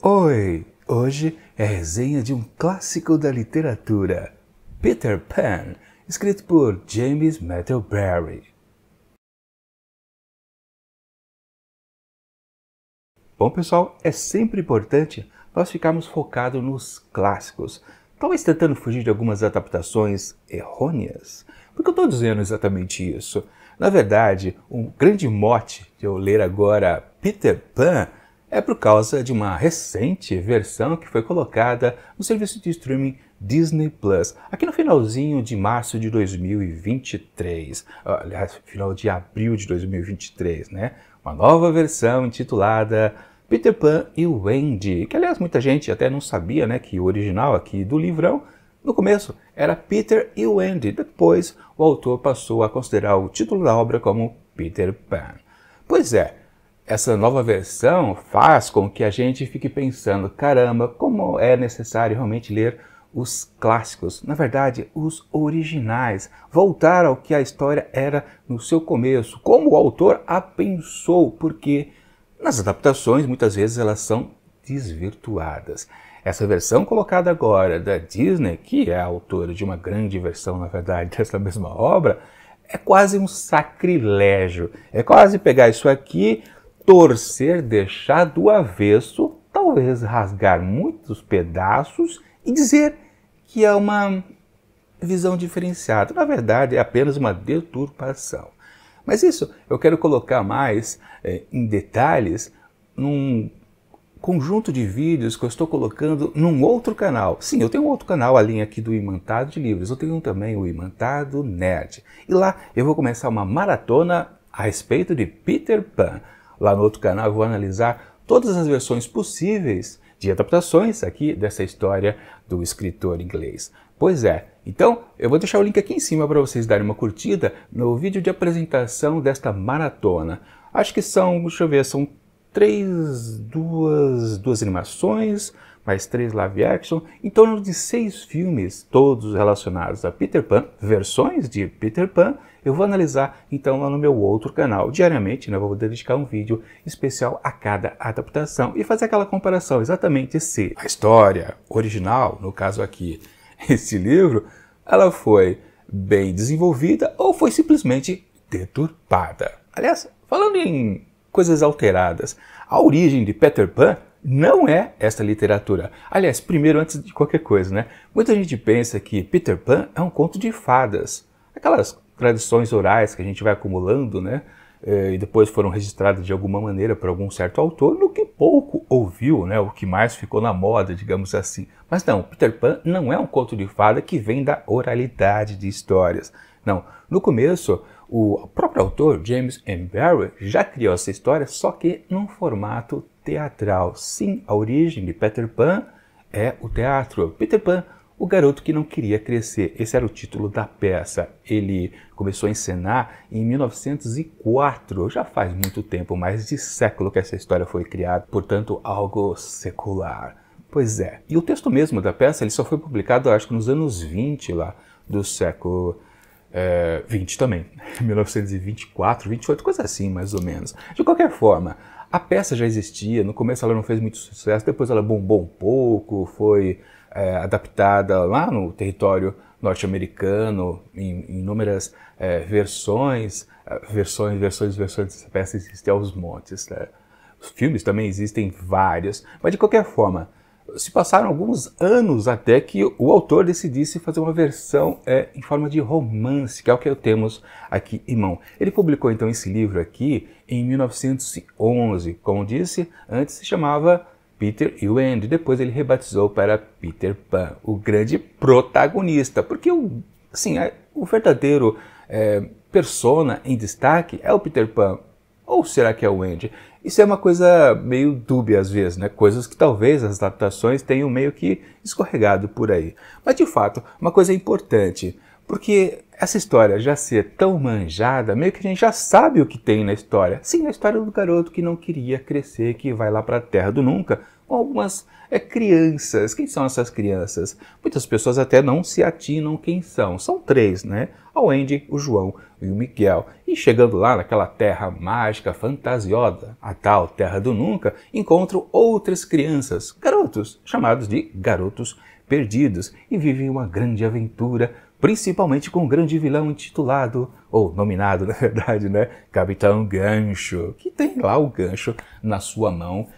Oi! Hoje é a resenha de um clássico da literatura, Peter Pan, escrito por James Matthew Barrie. Bom, pessoal, é sempre importante nós ficarmos focados nos clássicos, talvez tentando fugir de algumas adaptações errôneas. Por que eu estou dizendo exatamente isso? Na verdade, um grande mote de eu ler agora Peter Pan é por causa de uma recente versão que foi colocada no serviço de streaming Disney Plus, aqui no finalzinho de março de 2023, aliás, final de abril de 2023, né? Uma nova versão intitulada Peter Pan e Wendy, que aliás muita gente até não sabia, né, que o original aqui do livrão, no começo era Peter e Wendy, depois o autor passou a considerar o título da obra como Peter Pan. Pois é, essa nova versão faz com que a gente fique pensando, caramba, como é necessário realmente ler os clássicos, na verdade, os originais, voltar ao que a história era no seu começo, como o autor a pensou, porque nas adaptações muitas vezes elas são desvirtuadas. Essa versão colocada agora da Disney, que é a autora de uma grande versão, na verdade, dessa mesma obra, é quase um sacrilégio, é quase pegar isso aqui, torcer, deixar do avesso, talvez rasgar muitos pedaços e dizer que é uma visão diferenciada. Na verdade, é apenas uma deturpação. Mas isso eu quero colocar mais em detalhes num conjunto de vídeos que eu estou colocando num outro canal. Sim, eu tenho um outro canal, a linha aqui do Imantado de Livros. Eu tenho também o Imantado Nerd. E lá eu vou começar uma maratona a respeito de Peter Pan. Lá no outro canal eu vou analisar todas as versões possíveis de adaptações aqui dessa história do escritor inglês. Pois é, então eu vou deixar o link aqui em cima para vocês darem uma curtida no vídeo de apresentação desta maratona. Acho que são, deixa eu ver, são duas animações, mais 3 live action, em torno de 6 filmes, todos relacionados a Peter Pan, versões de Peter Pan. Eu vou analisar então lá no meu outro canal. Diariamente, né, eu vou dedicar um vídeo especial a cada adaptação e fazer aquela comparação exatamente se a história original, no caso aqui, esse livro, ela foi bem desenvolvida ou foi simplesmente deturpada. Aliás, falando em coisas alteradas, a origem de Peter Pan não é esta literatura. Aliás, primeiro, antes de qualquer coisa, né? Muita gente pensa que Peter Pan é um conto de fadas. Aquelas tradições orais que a gente vai acumulando, né? E depois foram registradas de alguma maneira por algum certo autor, no que pouco ouviu, né? O que mais ficou na moda, digamos assim. Mas não, Peter Pan não é um conto de fada que vem da oralidade de histórias. Não, no começo, o próprio autor, James M. Barrie, já criou essa história, só que num formato teatral. Sim, a origem de Peter Pan é o teatro. Peter Pan, o garoto que não queria crescer. Esse era o título da peça. Ele começou a encenar em 1904. Já faz muito tempo, mais de século que essa história foi criada. Portanto, algo secular. Pois é. E o texto mesmo da peça ele só foi publicado, acho que nos anos 20 lá, do século 20 também. 1924, 28, coisa assim, mais ou menos. De qualquer forma, a peça já existia. No começo ela não fez muito sucesso. Depois ela bombou um pouco, foi adaptada lá no território norte-americano em inúmeras versões dessa peça existem aos montes. Né? Os filmes também existem vários, mas de qualquer forma, se passaram alguns anos até que o autor decidisse fazer uma versão em forma de romance, que é o que temos aqui em mão. Ele publicou então esse livro aqui em 1911, como disse, antes se chamava Peter e Wendy, depois ele rebatizou para Peter Pan, o grande protagonista, porque o verdadeiro persona em destaque é o Peter Pan, ou será que é o Wendy? Isso é uma coisa meio dúbia às vezes, né? Coisas que talvez as adaptações tenham meio que escorregado por aí. Mas de fato, uma coisa importante, porque essa história já ser tão manjada, meio que a gente já sabe o que tem na história. Sim, a história do garoto que não queria crescer, que vai lá para a Terra do Nunca, com algumas crianças. Quem são essas crianças? Muitas pessoas até não se atinam quem são. São três, né? O Andy, o João e o Miguel. E chegando lá naquela terra mágica, fantasiosa, a tal Terra do Nunca, encontram outras crianças, garotos, chamados de garotos perdidos, e vivem uma grande aventura, principalmente com um grande vilão intitulado, ou nominado na verdade, né? Capitão Gancho, que tem lá o gancho na sua mão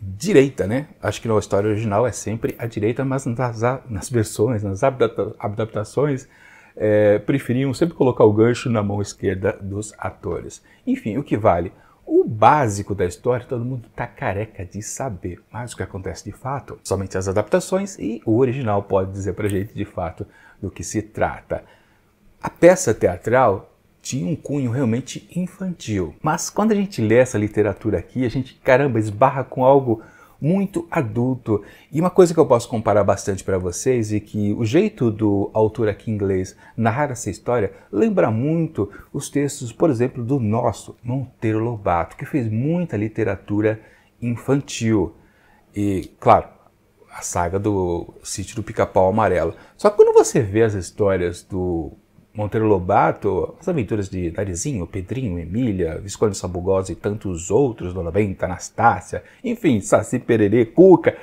direita, né? Acho que na história original é sempre a direita, mas nas versões, nas adaptações, preferiam sempre colocar o gancho na mão esquerda dos atores. Enfim, o que vale? O básico da história todo mundo está careca de saber, mas o que acontece de fato, somente as adaptações e o original pode dizer pra gente de fato do que se trata. A peça teatral tinha um cunho realmente infantil, mas quando a gente lê essa literatura aqui, a gente, caramba, esbarra com algo muito adulto. E uma coisa que eu posso comparar bastante para vocês é que o jeito do autor aqui em inglês narrar essa história lembra muito os textos, por exemplo, do nosso Monteiro Lobato, que fez muita literatura infantil. E, claro, a saga do Sítio do Pica-Pau Amarelo. Só que quando você vê as histórias do Monteiro Lobato, as aventuras de Narizinho, Pedrinho, Emília, Visconde Sabugosa e tantos outros, Dona Benta, Anastácia, enfim, Saci Pererê, Cuca,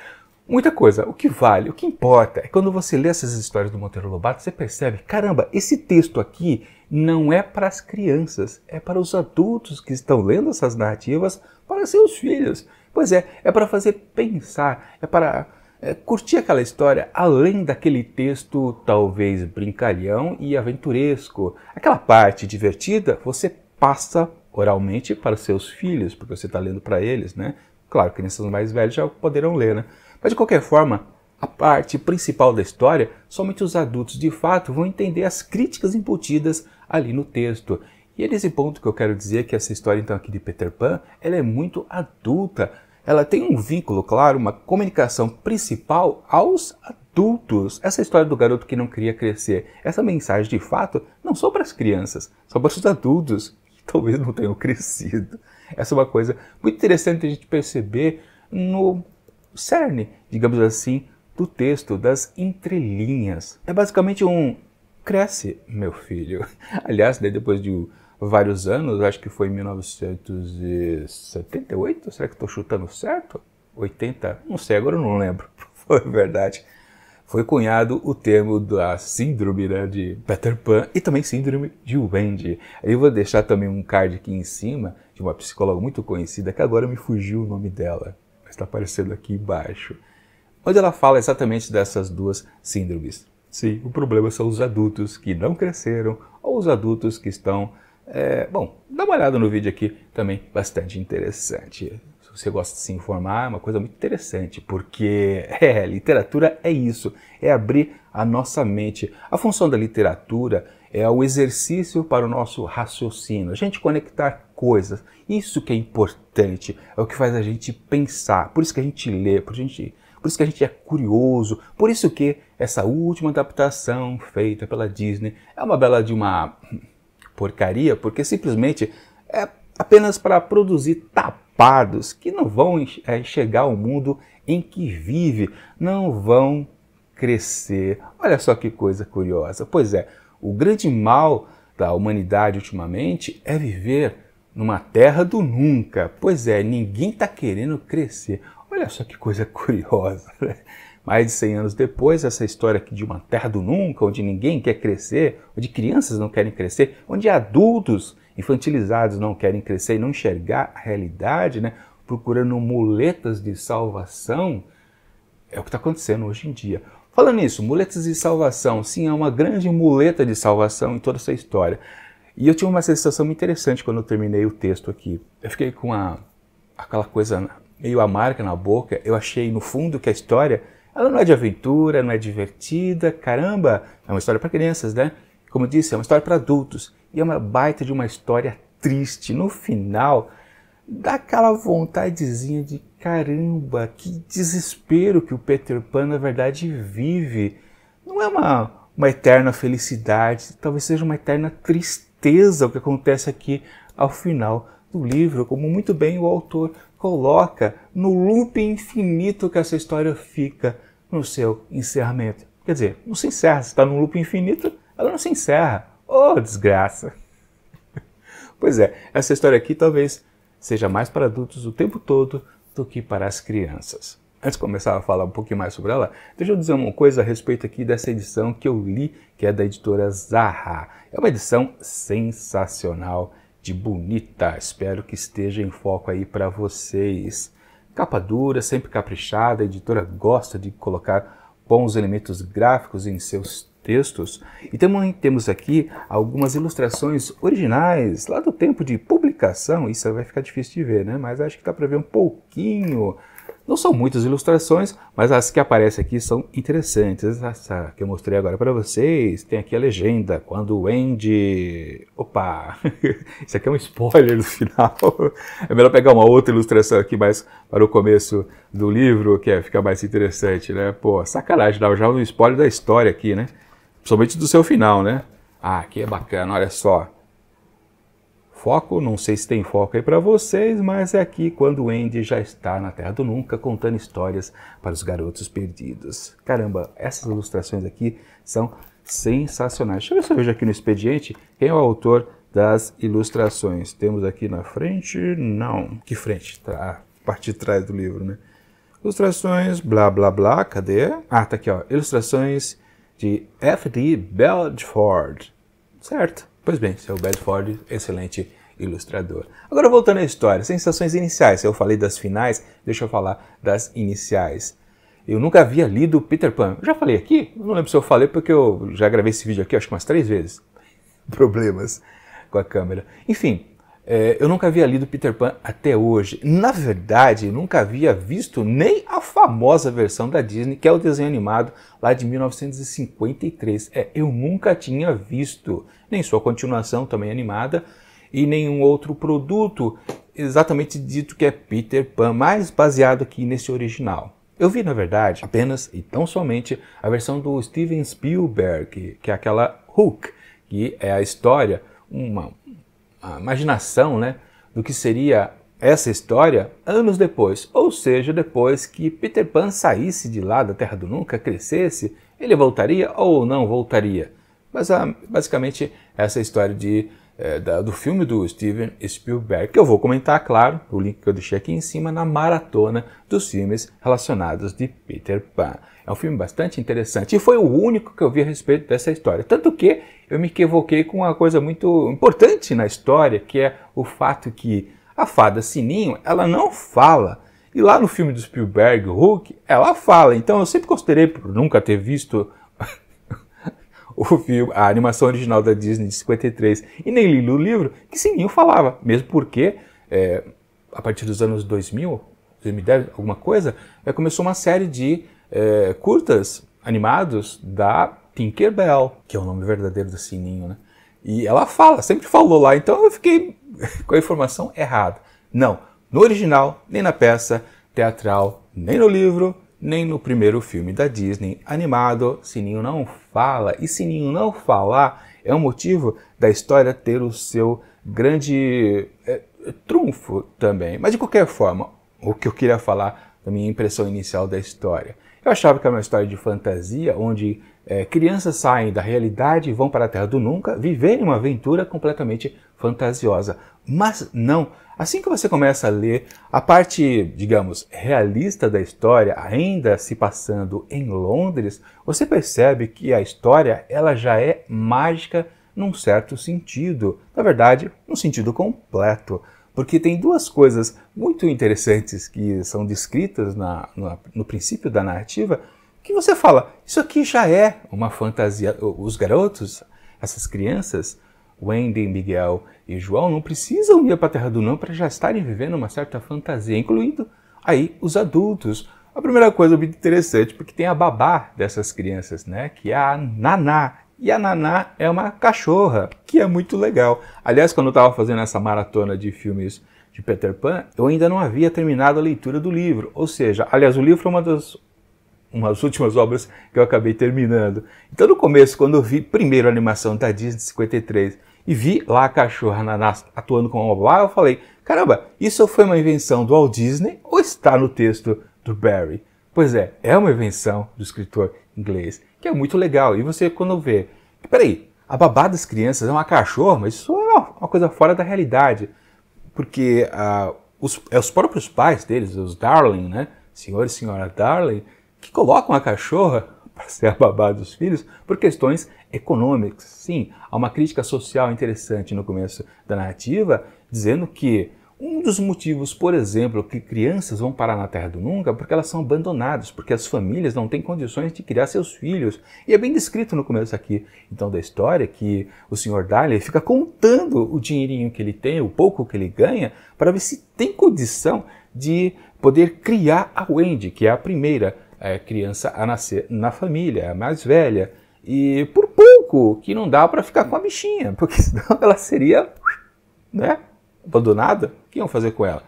muita coisa. O que vale, o que importa é quando você lê essas histórias do Monteiro Lobato, você percebe, caramba, esse texto aqui não é para as crianças, é para os adultos que estão lendo essas narrativas para seus filhos. Pois é para fazer pensar, é para curtir aquela história além daquele texto talvez brincalhão e aventuresco. Aquela parte divertida você passa oralmente para seus filhos, porque você está lendo para eles, né? Claro, crianças mais velhas já poderão ler, né? Mas de qualquer forma, a parte principal da história, somente os adultos de fato vão entender as críticas embutidas ali no texto. E é nesse ponto que eu quero dizer que essa história então aqui de Peter Pan, ela é muito adulta. Ela tem um vínculo, claro, uma comunicação principal aos adultos. Essa história do garoto que não queria crescer, essa mensagem de fato não só para as crianças, só para os adultos que talvez não tenham crescido. Essa é uma coisa muito interessante a gente perceber no cerne, digamos assim, do texto, das entrelinhas. É basicamente um cresce, meu filho. Aliás, depois de vários anos, acho que foi em 1978, será que estou chutando certo? 80? Não sei, agora eu não lembro, foi verdade. Foi cunhado o termo da síndrome, né, de Peter Pan e também síndrome de Wendy. Eu vou deixar também um card aqui em cima de uma psicóloga muito conhecida, que agora me fugiu o nome dela, mas está aparecendo aqui embaixo, onde ela fala exatamente dessas duas síndromes. Sim, o problema são os adultos que não cresceram ou os adultos que estão... bom, dá uma olhada no vídeo aqui, também bastante interessante. Se você gosta de se informar, é uma coisa muito interessante, porque literatura é isso, é abrir a nossa mente. A função da literatura é o exercício para o nosso raciocínio, a gente conectar coisas, isso que é importante, é o que faz a gente pensar, por isso que a gente lê, por isso que a gente é curioso, por isso que essa última adaptação feita pela Disney é uma bela de uma porcaria, porque simplesmente é apenas para produzir tapados que não vão enxergar o mundo em que vive, não vão crescer. Olha só que coisa curiosa. Pois é, o grande mal da humanidade ultimamente é viver numa terra do nunca. Pois é, ninguém está querendo crescer. Olha só que coisa curiosa, né? Mais de 100 anos depois, essa história aqui de uma terra do nunca, onde ninguém quer crescer, onde crianças não querem crescer, onde adultos infantilizados não querem crescer e não enxergar a realidade, né? Procurando muletas de salvação, é o que está acontecendo hoje em dia. Falando nisso, muletas de salvação, sim, é uma grande muleta de salvação em toda essa história. E eu tive uma sensação muito interessante quando eu terminei o texto aqui. Eu fiquei com aquela coisa meio amarga na boca. Eu achei, no fundo, que a história... ela não é de aventura, não é divertida, caramba, é uma história para crianças, né? Como eu disse, é uma história para adultos. E é uma baita de uma história triste. No final, dá aquela vontadezinha de caramba, que desespero que o Peter Pan, na verdade, vive. Não é uma eterna felicidade, talvez seja uma eterna tristeza o que acontece aqui ao final do livro, como muito bem o autor coloca no loop infinito que essa história fica no seu encerramento. Quer dizer, não se encerra. Se está num loop infinito, ela não se encerra. Oh, desgraça! Pois é, essa história aqui talvez seja mais para adultos o tempo todo do que para as crianças. Antes de começar a falar um pouquinho mais sobre ela, deixa eu dizer uma coisa a respeito aqui dessa edição que eu li, que é da editora Zaha. É uma edição sensacional, de bonita. Espero que esteja em foco aí para vocês. Capa dura, sempre caprichada, a editora gosta de colocar bons elementos gráficos em seus textos. E também temos aqui algumas ilustrações originais, lá do tempo de publicação. Isso vai ficar difícil de ver, né? Mas acho que dá para ver um pouquinho. Não são muitas ilustrações, mas as que aparecem aqui são interessantes. Essa que eu mostrei agora para vocês, tem aqui a legenda, quando o Andy... Opa! Isso aqui é um spoiler do final. É melhor pegar uma outra ilustração aqui mais para o começo do livro, que fica mais interessante, né? Pô, sacanagem, dava já um spoiler da história aqui, né? Principalmente do seu final, né? Ah, aqui é bacana, olha só. Foco, não sei se tem foco aí para vocês, mas é aqui quando o Andy já está na Terra do Nunca contando histórias para os garotos perdidos. Caramba, essas ilustrações aqui são sensacionais. Deixa eu ver se eu vejo aqui no expediente quem é o autor das ilustrações. Temos aqui na frente, não, que frente? Tá, a parte de trás do livro, né? Ilustrações, blá blá blá, cadê? Ah, tá aqui, ó, ilustrações de F.D. Belford, certo? Pois bem, seu Belford, excelente ilustrador. Agora voltando à história, sensações iniciais. Eu falei das finais, deixa eu falar das iniciais. Eu nunca havia lido Peter Pan. Eu já falei aqui? Não lembro se eu falei porque eu já gravei esse vídeo aqui, acho que umas 3 vezes. Problemas com a câmera. Enfim, eu nunca havia lido Peter Pan até hoje. Na verdade, nunca havia visto nem a famosa versão da Disney, que é o desenho animado lá de 1953. Eu nunca tinha visto nem sua continuação também animada e nenhum outro produto exatamente dito que é Peter Pan, mais baseado aqui nesse original. Eu vi, na verdade, apenas e tão somente a versão do Steven Spielberg, que é aquela Hook, que é a história, a imaginação, né, do que seria essa história anos depois, ou seja, depois que Peter Pan saísse de lá da Terra do Nunca, crescesse, ele voltaria ou não voltaria. Mas basicamente essa é a história do filme do Steven Spielberg, que eu vou comentar, claro, o link que eu deixei aqui em cima, na maratona dos filmes relacionados de Peter Pan. É um filme bastante interessante e foi o único que eu vi a respeito dessa história. Tanto que eu me equivoquei com uma coisa muito importante na história, que é o fato que a fada Sininho, ela não fala. E lá no filme do Spielberg, Hook, ela fala. Então eu sempre considerei, por nunca ter visto o filme, a animação original da Disney de 53, e nem li o livro, que Sininho falava. Mesmo porque, a partir dos anos 2000, 2010, alguma coisa, começou uma série de curtas animados da Tinkerbell, que é o nome verdadeiro do Sininho, né? E ela fala, sempre falou lá, então eu fiquei com a informação errada. Não, no original, nem na peça teatral, nem no livro, nem no primeiro filme da Disney animado, Sininho não fala. E Sininho não falar é um motivo da história ter o seu grande trunfo também. Mas de qualquer forma, o que eu queria falar da minha impressão inicial da história. Eu achava que era uma história de fantasia, onde crianças saem da realidade e vão para a Terra do Nunca, viverem uma aventura completamente fantasiosa. Mas não. Assim que você começa a ler a parte, digamos, realista da história, ainda se passando em Londres, você percebe que a história ela já é mágica num certo sentido. Na verdade, num sentido completo. Porque tem duas coisas muito interessantes que são descritas no princípio da narrativa, que você fala, isso aqui já é uma fantasia. Os garotos, essas crianças, Wendy, Miguel e João, não precisam ir para a Terra do Nunca para já estarem vivendo uma certa fantasia, incluindo aí os adultos. A primeira coisa muito interessante, porque tem a babá dessas crianças, né, que é a Naná. E a Naná é uma cachorra, que é muito legal. Aliás, quando eu estava fazendo essa maratona de filmes de Peter Pan, eu ainda não havia terminado a leitura do livro. Ou seja, aliás, o livro foi uma das últimas obras que eu acabei terminando. Então, no começo, quando eu vi primeiro a animação da Disney de 53 e vi lá a cachorra Naná atuando como uma babá, eu falei, caramba, isso foi uma invenção do Walt Disney ou está no texto do Barrie? Pois é uma invenção do escritor inglês, que é muito legal. E você quando vê, peraí, a babá das crianças é uma cachorra, mas isso é uma coisa fora da realidade. Porque os próprios pais deles, os Darling, né, senhor e senhora Darling, que colocam a cachorra para ser a babá dos filhos por questões econômicas. Sim, há uma crítica social interessante no começo da narrativa, dizendo que um dos motivos, por exemplo, que crianças vão parar na Terra do Nunca é porque elas são abandonadas, porque as famílias não têm condições de criar seus filhos. E é bem descrito no começo aqui, então, da história, que o Sr. Darling fica contando o dinheirinho que ele tem, o pouco que ele ganha, para ver se tem condição de poder criar a Wendy, que é a primeira criança a nascer na família, a mais velha. E por pouco que não dá para ficar com a bichinha, porque senão ela seria, né, abandonada. O que iam fazer com ela?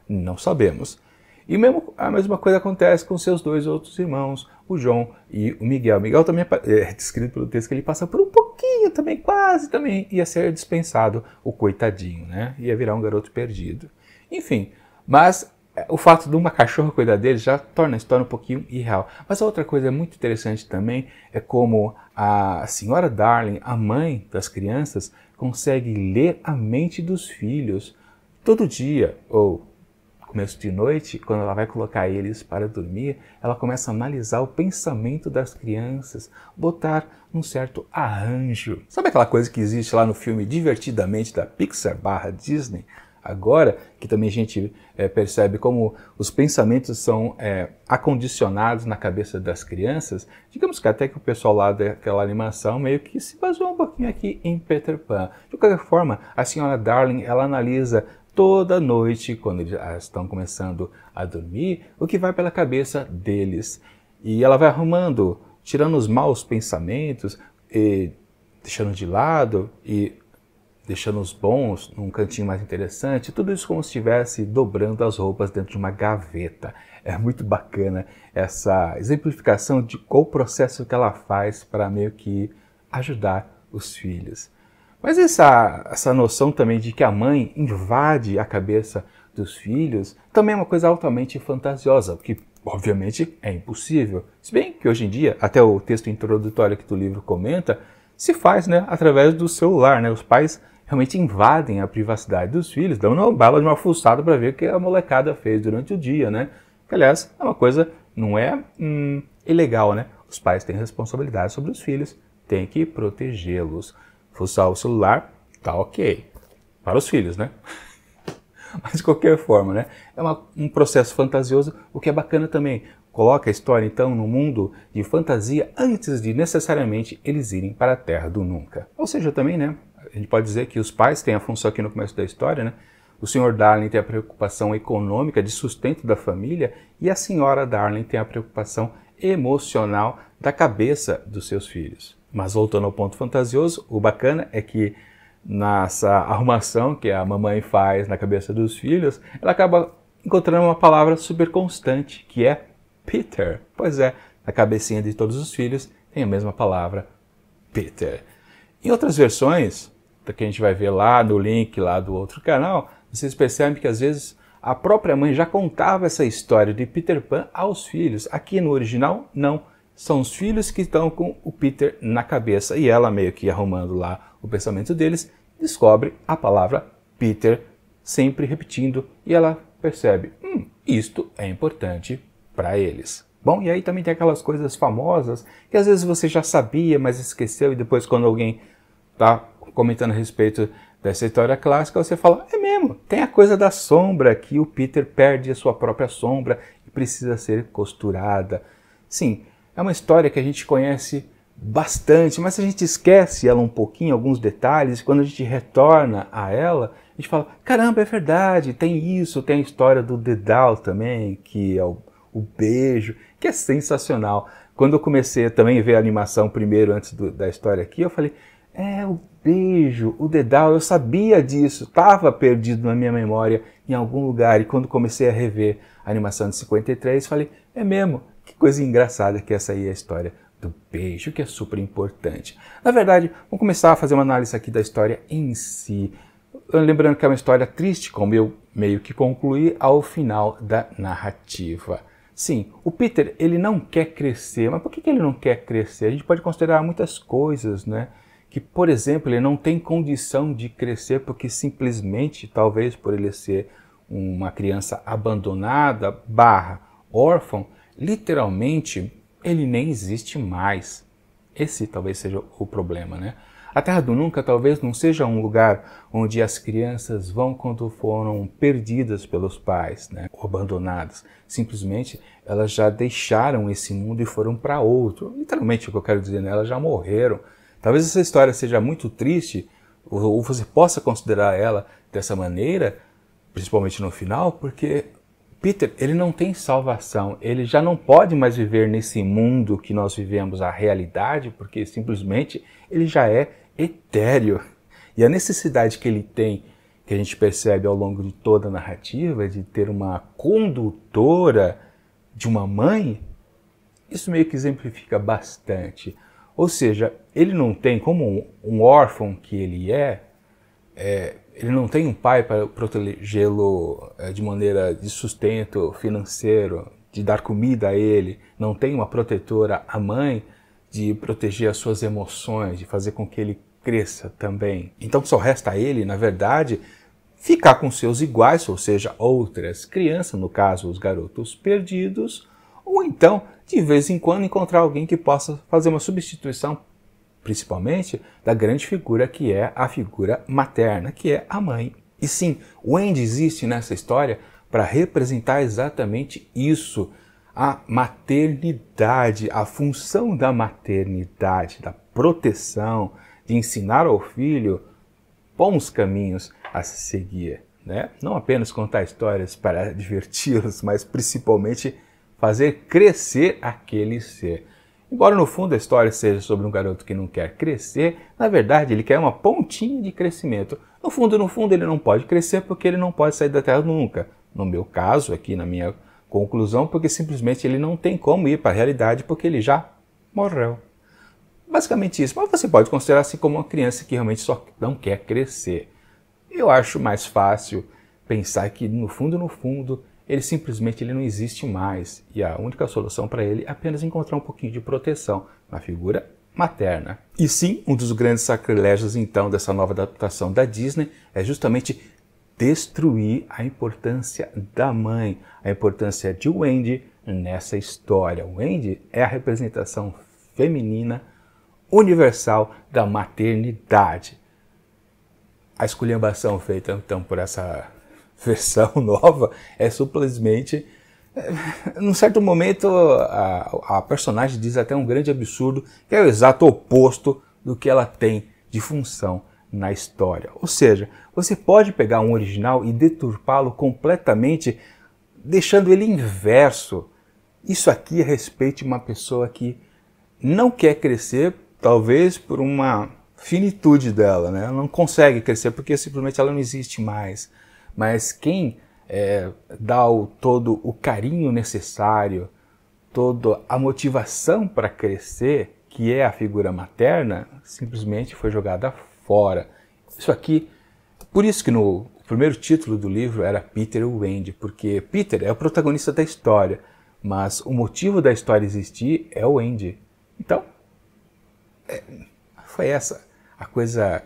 Não sabemos. E mesmo, a mesma coisa acontece com seus dois outros irmãos, o João e o Miguel. O Miguel também é descrito pelo texto que ele passa por um pouquinho também, quase também, ia ser dispensado o coitadinho, né? Ia virar um garoto perdido. Enfim, mas o fato de uma cachorra cuidar dele já torna a história um pouquinho irreal. Mas a outra coisa muito interessante também é como a senhora Darling, a mãe das crianças, consegue ler a mente dos filhos todo dia, ou começo de noite, quando ela vai colocar eles para dormir, ela começa a analisar o pensamento das crianças, botar um certo arranjo. Sabe aquela coisa que existe lá no filme Divertidamente da Pixar / Disney? Agora, que também a gente percebe como os pensamentos são acondicionados na cabeça das crianças, digamos que até que o pessoal lá daquela animação meio que se baseou um pouquinho aqui em Peter Pan. De qualquer forma, a senhora Darling, ela analisa toda noite, quando eles estão começando a dormir, o que vai pela cabeça deles. E ela vai arrumando, tirando os maus pensamentos, e deixando de lado e deixando os bons num cantinho mais interessante, tudo isso como se estivesse dobrando as roupas dentro de uma gaveta. É muito bacana essa exemplificação de qual o processo que ela faz para meio que ajudar os filhos. Mas essa noção também de que a mãe invade a cabeça dos filhos também é uma coisa altamente fantasiosa, porque obviamente é impossível. Se bem que hoje em dia, até o texto introdutório aqui do livro comenta, se faz, né, através do celular, né? Os pais realmente invadem a privacidade dos filhos, dão uma bala de uma fuçada para ver o que a molecada fez durante o dia, né? Que, aliás, é uma coisa, não é ilegal, né? Os pais têm responsabilidade sobre os filhos, têm que protegê-los. Fuçar o celular, tá ok. Para os filhos, né? Mas de qualquer forma, né? É um processo fantasioso, o que é bacana também. Coloca a história, então, no mundo de fantasia antes de necessariamente eles irem para a Terra do Nunca. Ou seja, também, né? A gente pode dizer que os pais têm a função aqui no começo da história, né? O Sr. Darling tem a preocupação econômica de sustento da família e a Sra. Darling tem a preocupação emocional da cabeça dos seus filhos. Mas voltando ao ponto fantasioso, o bacana é que nessa arrumação que a mamãe faz na cabeça dos filhos, ela acaba encontrando uma palavra super constante, que é Peter. Pois é, na cabecinha de todos os filhos tem a mesma palavra, Peter. Em outras versões, que a gente vai ver lá no link lá do outro canal, vocês percebem que às vezes a própria mãe já contava essa história de Peter Pan aos filhos. Aqui no original, não. São os filhos que estão com o Peter na cabeça e ela meio que arrumando lá o pensamento deles, descobre a palavra Peter sempre repetindo e ela percebe, isto é importante para eles. Bom, e aí também tem aquelas coisas famosas que às vezes você já sabia, mas esqueceu e depois quando alguém está comentando a respeito dessa história clássica, você fala, é mesmo, tem a coisa da sombra que o Peter perde a sua própria sombra e precisa ser costurada. Sim, é uma história que a gente conhece bastante, mas a gente esquece ela um pouquinho, alguns detalhes, e quando a gente retorna a ela, a gente fala, caramba, é verdade, tem isso, tem a história do Dedal também, que é o beijo, que é sensacional. Quando eu comecei também a ver a animação primeiro, antes da história aqui, eu falei, o beijo, o Dedal, eu sabia disso, estava perdido na minha memória em algum lugar, e quando comecei a rever a animação de 53, falei, é mesmo, que coisa engraçada que essa aí é a história do beijo, que é super importante. Na verdade, vamos começar a fazer uma análise aqui da história em si. Lembrando que é uma história triste, como eu meio que concluir ao final da narrativa. Sim, o Peter, ele não quer crescer, mas por que ele não quer crescer? A gente pode considerar muitas coisas, né? Que, por exemplo, ele não tem condição de crescer porque simplesmente, talvez por ele ser uma criança abandonada, órfão, literalmente, ele nem existe mais. Esse talvez seja o problema, né? A Terra do Nunca talvez não seja um lugar onde as crianças vão quando foram perdidas pelos pais, né, ou abandonadas. Simplesmente elas já deixaram esse mundo e foram para outro. Literalmente o que eu quero dizer, né, elas já morreram. Talvez essa história seja muito triste, ou você possa considerar ela dessa maneira, principalmente no final, porque Peter, ele não tem salvação, ele já não pode mais viver nesse mundo que nós vivemos, a realidade, porque simplesmente ele já é etéreo. E a necessidade que ele tem, que a gente percebe ao longo de toda a narrativa, de ter uma condutora de uma mãe, isso meio que exemplifica bastante. Ou seja, ele não tem, como um órfão que ele ele não tem um pai para protegê-lo de maneira de sustento financeiro, de dar comida a ele, não tem uma protetora, a mãe, de proteger as suas emoções, de fazer com que ele cresça também. Então só resta a ele, na verdade, ficar com seus iguais, ou seja, outras crianças, no caso os garotos perdidos, ou então, de vez em quando, encontrar alguém que possa fazer uma substituição, principalmente da grande figura que é a figura materna, que é a mãe. E sim, o Andy existe nessa história para representar exatamente isso, a maternidade, a função da maternidade, da proteção, de ensinar ao filho bons caminhos a se seguir, né? Não apenas contar histórias para diverti-los, mas principalmente fazer crescer aquele ser. Embora no fundo a história seja sobre um garoto que não quer crescer, na verdade ele quer uma pontinha de crescimento. No fundo, ele não pode crescer porque ele não pode sair da Terra nunca. No meu caso, aqui na minha conclusão, porque simplesmente ele não tem como ir para a realidade porque ele já morreu. Basicamente isso, mas você pode considerar assim como uma criança que realmente só não quer crescer. Eu acho mais fácil pensar que no fundo, ele não existe mais e a única solução para ele é apenas encontrar um pouquinho de proteção na figura materna. E sim, um dos grandes sacrilégios então dessa nova adaptação da Disney é justamente destruir a importância da mãe, a importância de Wendy nessa história. Wendy é a representação feminina universal da maternidade. A esculhambação feita então por essa versão nova é simplesmente, num certo momento a personagem diz até um grande absurdo, que é o exato oposto do que ela tem de função na história. Ou seja, você pode pegar um original e deturpá-lo completamente, deixando ele inverso. Isso aqui é a respeito de uma pessoa que não quer crescer, talvez por uma finitude dela, né? Ela não consegue crescer porque simplesmente ela não existe mais. Mas quem dá todo o carinho necessário, toda a motivação para crescer, que é a figura materna, simplesmente foi jogada fora. Isso aqui, por isso que o primeiro título do livro era Peter e Wendy, porque Peter é o protagonista da história, mas o motivo da história existir é o Wendy. Então, foi essa a coisa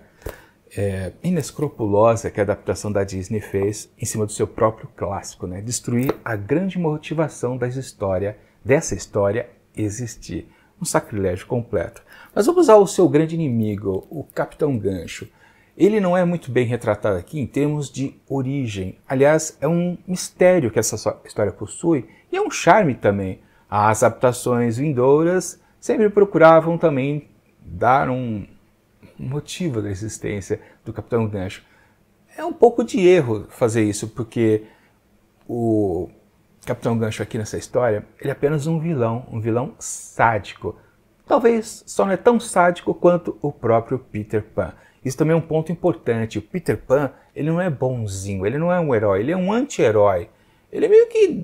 inescrupulosa que a adaptação da Disney fez em cima do seu próprio clássico, né? Destruir a grande motivação dessa história existir. Um sacrilégio completo. Mas vamos usar o seu grande inimigo, o Capitão Gancho. Ele não é muito bem retratado aqui em termos de origem. Aliás, é um mistério que essa história possui e é um charme também. As adaptações vindouras sempre procuravam também dar um motivo da existência do Capitão Gancho. É um pouco de erro fazer isso, porque o Capitão Gancho aqui nessa história, ele é apenas um vilão sádico. Talvez só não é tão sádico quanto o próprio Peter Pan. Isso também é um ponto importante. O Peter Pan, ele não é bonzinho, ele não é um herói, ele é um anti-herói. Ele é meio que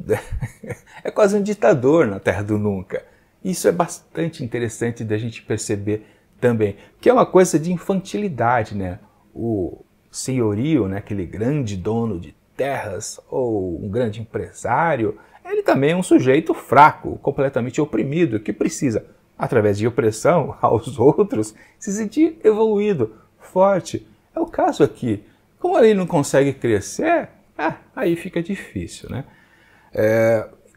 é quase um ditador na Terra do Nunca. Isso é bastante interessante da gente perceber também, que é uma coisa de infantilidade, né? O senhorio, né, aquele grande dono de terras ou um grande empresário, ele também é um sujeito fraco, completamente oprimido, que precisa, através de opressão aos outros, se sentir evoluído, forte. É o caso aqui. Como ele não consegue crescer, aí fica difícil, né?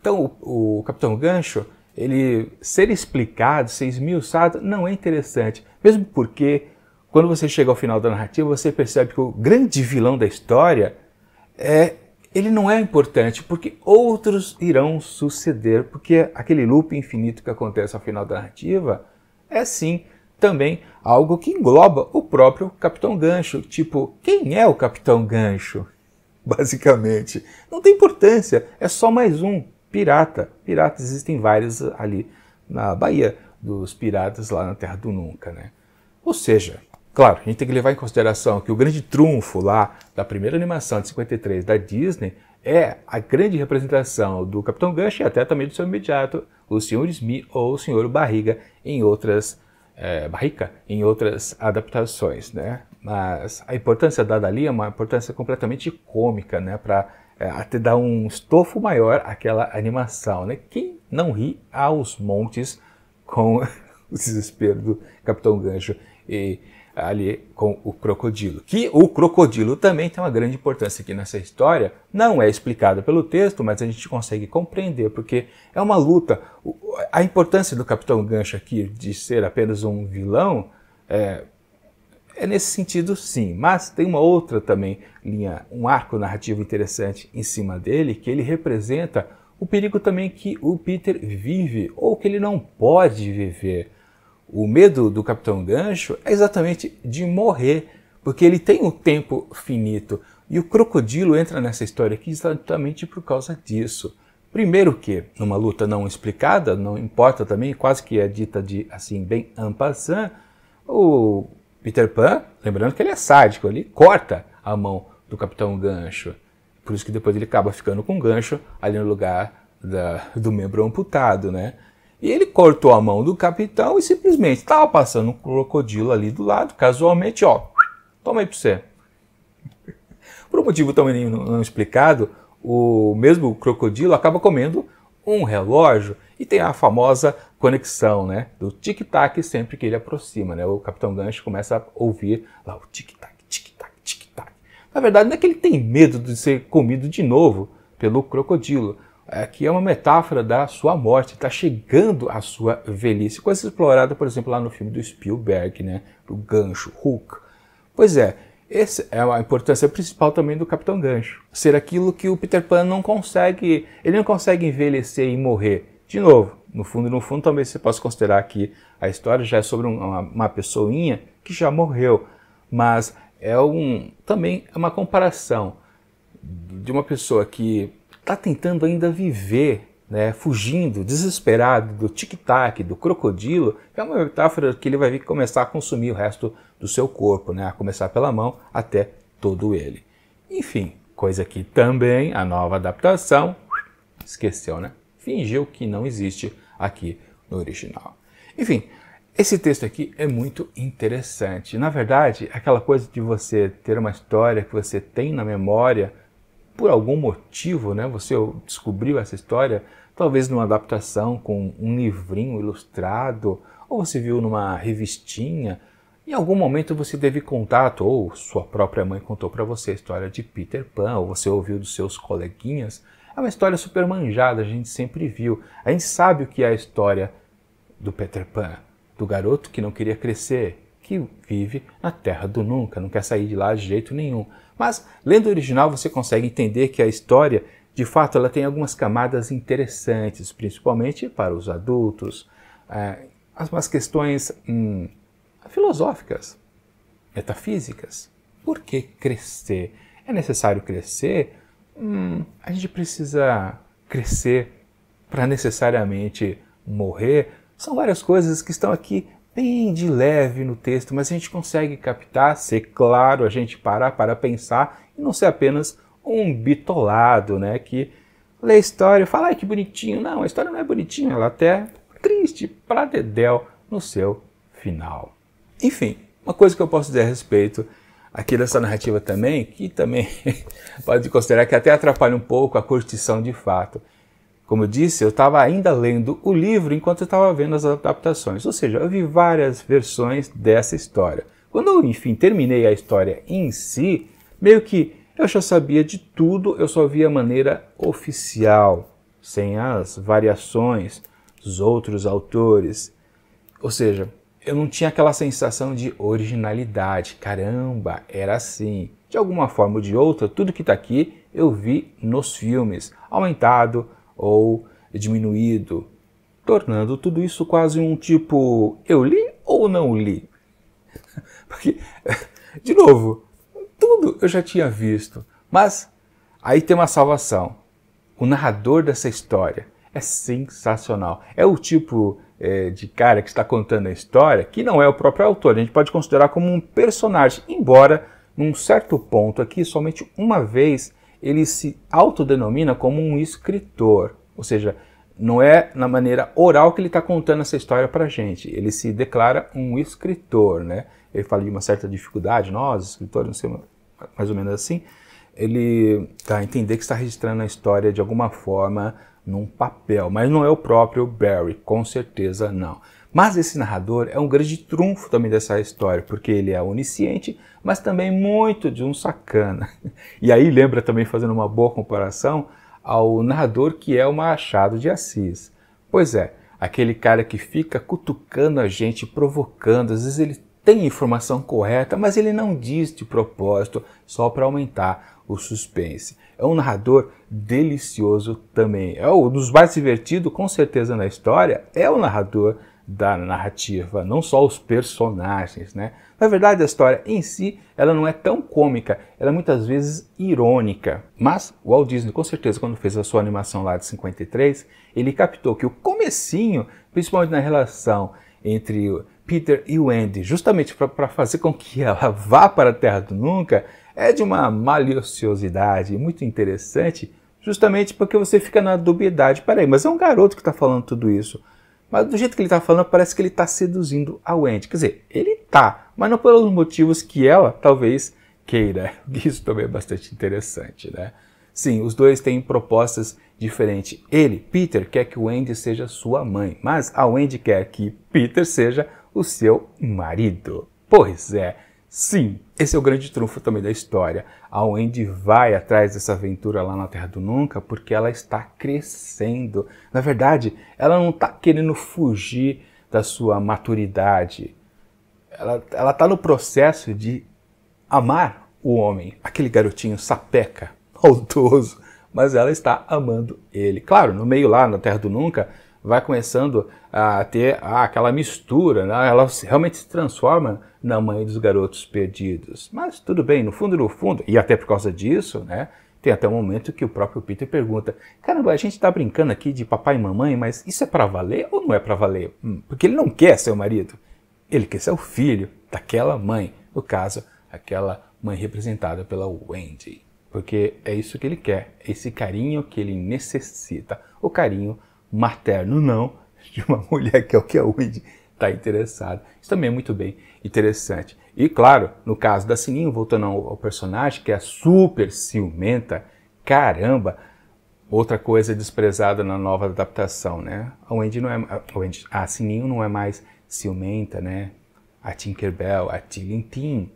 Então o Capitão Gancho, ele ser explicado, ser esmiuçado, não é interessante. Mesmo porque, quando você chega ao final da narrativa, você percebe que o grande vilão da história ele não é importante, porque outros irão suceder, porque aquele loop infinito que acontece ao final da narrativa é sim também algo que engloba o próprio Capitão Gancho. Tipo, quem é o Capitão Gancho? Basicamente, não tem importância, é só mais um pirata. Piratas existem vários ali na Baía dos Piratas, lá na Terra do Nunca, né? Ou seja, claro, a gente tem que levar em consideração que o grande trunfo lá da primeira animação de 53 da Disney é a grande representação do Capitão Gancho e até também do seu imediato, o Sr. Smee ou o Sr. Barriga, em outras adaptações, né? Mas a importância dada ali é uma importância completamente cômica, né? Para até dar um estofo maior àquela animação, né? Quem não ri aos montes com o desespero do Capitão Gancho e ali com o crocodilo. Que o crocodilo também tem uma grande importância aqui nessa história, não é explicado pelo texto, mas a gente consegue compreender, porque é uma luta. A importância do Capitão Gancho aqui de ser apenas um vilão é nesse sentido sim, mas tem uma outra também linha, um arco narrativo interessante em cima dele, que ele representa o perigo também que o Peter vive, ou que ele não pode viver. O medo do Capitão Gancho é exatamente de morrer, porque ele tem um tempo finito. E o crocodilo entra nessa história aqui exatamente por causa disso. Primeiro que, numa luta não explicada, não importa também, quase que é dita de assim, bem en passant, o Peter Pan, lembrando que ele é sádico, ele corta a mão do Capitão Gancho. Por isso que depois ele acaba ficando com o gancho ali no lugar do membro amputado, né? E ele cortou a mão do capitão e simplesmente estava passando um crocodilo ali do lado, casualmente, ó, toma aí pra você. Por um motivo também não explicado, o mesmo crocodilo acaba comendo um relógio e tem a famosa conexão, né, do tic-tac sempre que ele aproxima, né? O Capitão Gancho começa a ouvir lá o tic-tac, tic-tac, tic-tac. Na verdade, não é que ele tem medo de ser comido de novo pelo crocodilo. Aqui é uma metáfora da sua morte, está chegando a sua velhice, coisa explorada, por exemplo, lá no filme do Spielberg, né, do Gancho, Hook. Pois é, essa é a importância principal também do Capitão Gancho, ser aquilo que o Peter Pan não consegue, ele não consegue envelhecer e morrer. De novo, no fundo também você pode considerar que a história já é sobre uma pessoinha que já morreu, mas também é uma comparação de uma pessoa que está tentando ainda viver, né, fugindo, desesperado do tic-tac, do crocodilo, que é uma metáfora que ele vai vir começar a consumir o resto do seu corpo, né, a começar pela mão até todo ele. Enfim, coisa que também a nova adaptação esqueceu, né? Fingiu que não existe aqui no original. Enfim, esse texto aqui é muito interessante. Na verdade, aquela coisa de você ter uma história que você tem na memória, por algum motivo, né, você descobriu essa história, talvez numa adaptação com um livrinho ilustrado, ou você viu numa revistinha, em algum momento você teve contato, ou sua própria mãe contou para você a história de Peter Pan, ou você ouviu dos seus coleguinhas. É uma história super manjada, a gente sempre viu. A gente sabe o que é a história do Peter Pan, do garoto que não queria crescer, que vive na Terra do Nunca, não quer sair de lá de jeito nenhum. Mas, lendo o original, você consegue entender que a história, de fato, ela tem algumas camadas interessantes, principalmente para os adultos, umas questões filosóficas, metafísicas. Por que crescer? É necessário crescer? A gente precisa crescer para necessariamente morrer? São várias coisas que estão aqui bem de leve no texto, mas a gente consegue captar, ser claro, a gente parar para pensar e não ser apenas um bitolado, né, que lê a história e fala, ai que bonitinho. Não, a história não é bonitinha, ela até é triste pra dedéu no seu final. Enfim, uma coisa que eu posso dizer a respeito aqui dessa narrativa também, que também pode considerar que até atrapalha um pouco a curtição de fato. Como eu disse, eu estava ainda lendo o livro enquanto eu estava vendo as adaptações, ou seja, eu vi várias versões dessa história. Quando eu, enfim, terminei a história em si, meio que eu já sabia de tudo, eu só via a maneira oficial, sem as variações dos outros autores. Ou seja, eu não tinha aquela sensação de originalidade. Caramba, era assim. De alguma forma ou de outra, tudo que está aqui eu vi nos filmes, aumentado ou diminuído, tornando tudo isso quase um tipo, eu li ou não li? Porque, de novo, tudo eu já tinha visto, mas aí tem uma salvação. O narrador dessa história é sensacional. É o tipo de cara que está contando a história que não é o próprio autor. A gente pode considerar como um personagem, embora, num certo ponto aqui, somente uma vez, ele se autodenomina como um escritor. Ou seja, não é na maneira oral que ele está contando essa história para a gente. Ele se declara um escritor, né? Ele fala de uma certa dificuldade, nós, escritores, não sei, mais ou menos assim. Ele dá a entender que está registrando a história de alguma forma num papel, mas não é o próprio Barry, com certeza não. Mas esse narrador é um grande trunfo também dessa história, porque ele é onisciente, mas também muito de um sacana. E aí lembra também, fazendo uma boa comparação, ao narrador que é o Machado de Assis. Pois é, aquele cara que fica cutucando a gente, provocando, às vezes ele tem a informação correta, mas ele não diz de propósito, só para aumentar o suspense. É um narrador delicioso também. É um dos mais divertidos, com certeza, na história, é o narrador da narrativa, não só os personagens, né? Na verdade, a história em si, ela não é tão cômica, ela é muitas vezes irônica. Mas o Walt Disney, com certeza, quando fez a sua animação lá de 53, ele captou que o comecinho, principalmente na relação entre o Peter e o Andy, justamente para fazer com que ela vá para a Terra do Nunca, é de uma maliciosidade muito interessante, justamente porque você fica na dubiedade. Peraí, mas é um garoto que está falando tudo isso. Mas do jeito que ele está falando, parece que ele está seduzindo a Wendy. Quer dizer, ele tá, mas não pelos motivos que ela talvez queira. Isso também é bastante interessante, né? Sim, os dois têm propostas diferentes. Ele, Peter, quer que Wendy seja sua mãe, mas a Wendy quer que Peter seja o seu marido. Pois é, sim, esse é o grande trunfo também da história. A Wendy vai atrás dessa aventura lá na Terra do Nunca porque ela está crescendo. Na verdade, ela não está querendo fugir da sua maturidade. Ela está no processo de amar o homem, aquele garotinho sapeca, maldoso, mas ela está amando ele. Claro, no meio lá na Terra do Nunca, vai começando a ter aquela mistura, né? Ela realmente se transforma na mãe dos garotos perdidos. Mas tudo bem, no fundo, e até por causa disso, né, tem até um momento que o próprio Peter pergunta: caramba, a gente está brincando aqui de papai e mamãe, mas isso é para valer ou não é para valer? Porque ele não quer ser o marido, ele quer ser o filho daquela mãe, no caso, aquela mãe representada pela Wendy. Porque é isso que ele quer, esse carinho que ele necessita, o carinho materno, não de uma mulher que é o que a Wendy está interessada. Isso também é muito bem interessante. E claro, no caso da Sininho, voltando ao personagem, que é super ciumenta, caramba, outra coisa desprezada na nova adaptação, né? A Sininho não é mais ciumenta, né? A Tinkerbell, a Tilintin.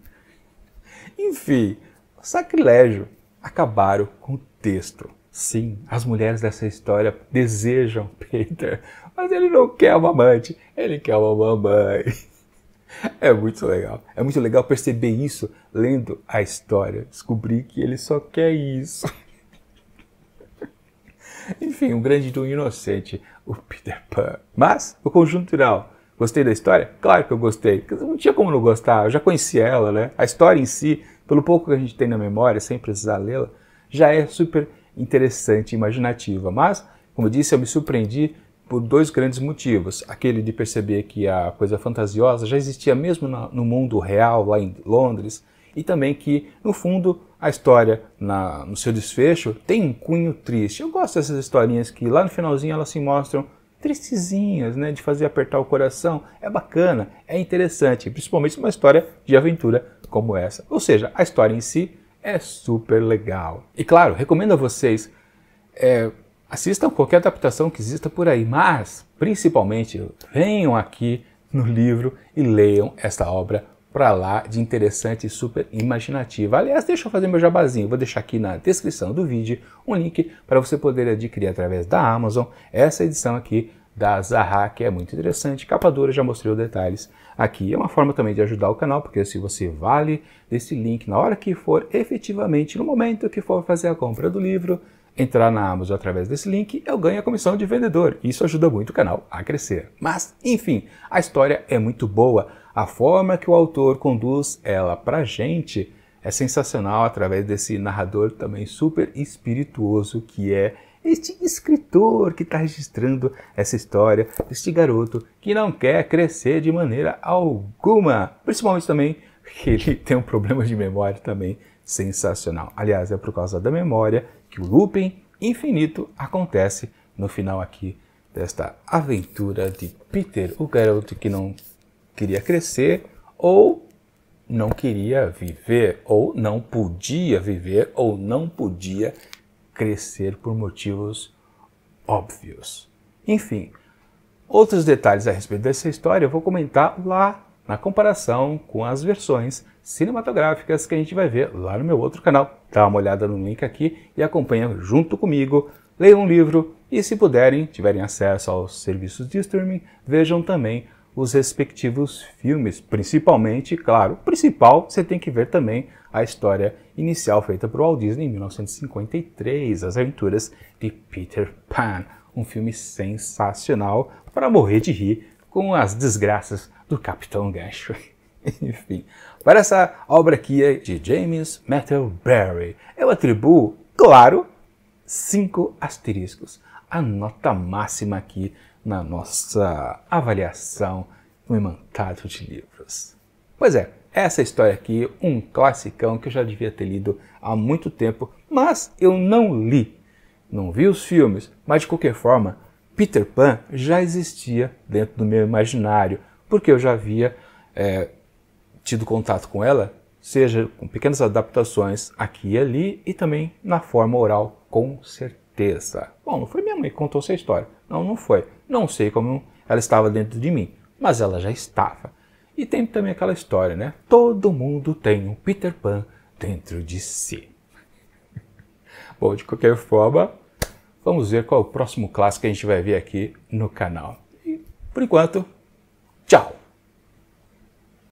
Enfim, sacrilégio. Acabaram com o texto. Sim, as mulheres dessa história desejam Peter, mas ele não quer uma amante, ele quer uma mamãe. É muito legal perceber isso lendo a história, descobrir que ele só quer isso. Enfim, um grande do inocente, o Peter Pan. Mas, o conjunto geral, gostei da história? Claro que eu gostei, não tinha como não gostar, eu já conhecia ela, né? A história em si, pelo pouco que a gente tem na memória, sem precisar lê-la, já é super interessante e imaginativa. Mas, como eu disse, eu me surpreendi por dois grandes motivos. Aquele de perceber que a coisa fantasiosa já existia mesmo no mundo real, lá em Londres, e também que, no fundo, a história, no seu desfecho, tem um cunho triste. Eu gosto dessas historinhas que lá no finalzinho elas se mostram tristezinhas, né, de fazer apertar o coração. É bacana, é interessante, principalmente uma história de aventura como essa. Ou seja, a história em si é super legal. E claro, recomendo a vocês, assistam qualquer adaptação que exista por aí, mas principalmente venham aqui no livro e leiam essa obra para lá de interessante e super imaginativa. Aliás, deixa eu fazer meu jabazinho, vou deixar aqui na descrição do vídeo um link para você poder adquirir através da Amazon essa edição aqui da Zaha, que é muito interessante, capa dura, já mostrei os detalhes aqui. É uma forma também de ajudar o canal, porque se você vale desse link na hora que for efetivamente, no momento que for fazer a compra do livro, entrar na Amazon através desse link, eu ganho a comissão de vendedor. Isso ajuda muito o canal a crescer. Mas, enfim, a história é muito boa. A forma que o autor conduz ela pra gente é sensacional através desse narrador também super espirituoso que é este escritor que está registrando essa história deste garoto que não quer crescer de maneira alguma. Principalmente também que ele tem um problema de memória também sensacional. Aliás, é por causa da memória que o looping infinito acontece no final aqui desta aventura de Peter, o garoto que não queria crescer, ou não queria viver, ou não podia viver, ou não podia crescer por motivos óbvios. Enfim, outros detalhes a respeito dessa história eu vou comentar lá na comparação com as versões cinematográficas que a gente vai ver lá no meu outro canal. Dá uma olhada no link aqui e acompanha junto comigo, leiam um livro e, se puderem, tiverem acesso aos serviços de streaming, vejam também os respectivos filmes, principalmente, claro, o principal, você tem que ver também a história inicial feita por Walt Disney em 1953, As Aventuras de Peter Pan, um filme sensacional para morrer de rir com as desgraças do Capitão Gancho. Enfim, para essa obra aqui é de James Matthew-Barry, eu atribuo, claro, 5 asteriscos, a nota máxima aqui na nossa avaliação no Imantado de Livros. Pois é, essa história aqui, um classicão que eu já devia ter lido há muito tempo, mas eu não li, não vi os filmes, mas de qualquer forma, Peter Pan já existia dentro do meu imaginário, porque eu já havia tido contato com ela, seja com pequenas adaptações aqui e ali, e também na forma oral, com certeza. Bom, não foi minha mãe que contou essa história. Não foi. Não sei como ela estava dentro de mim, mas ela já estava. E tem também aquela história, né? Todo mundo tem um Peter Pan dentro de si. Bom, de qualquer forma, vamos ver qual é o próximo clássico que a gente vai ver aqui no canal. E, por enquanto, tchau!